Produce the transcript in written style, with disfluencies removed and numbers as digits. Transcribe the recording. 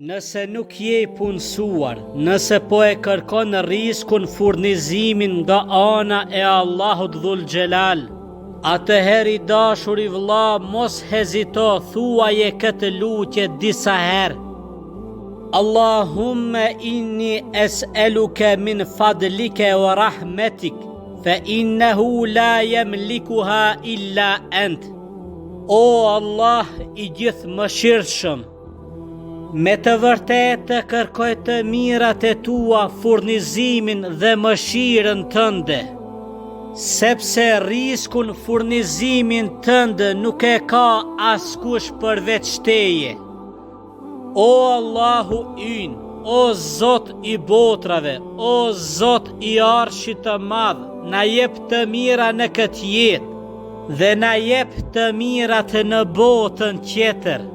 Nëse nuk je i punësuar, nëse po e kërkon riskun furnizimin nga ana e Allahut Dhul Xhelal, atëherë i dashuri vëlla, mos hezito, thuaje këtë lutje disa herë. Allahumma inni es'aluka min fadlika wa rahmatik, fa innahu la yamlikuha illa ant. O Allah i gjithë mëshirshëm, me të vërtetë të kërkoj të mirat e tua, furnizimin dhe mëshirën tënde, sepse riskun furnizimin tënde nuk e ka askush përveç teje. O Allahu ynë, o Zot i botrave, o Zot i Arshit të Madh, na jep të mira në këtë jetë dhe na jep të mirat në botën tjetër.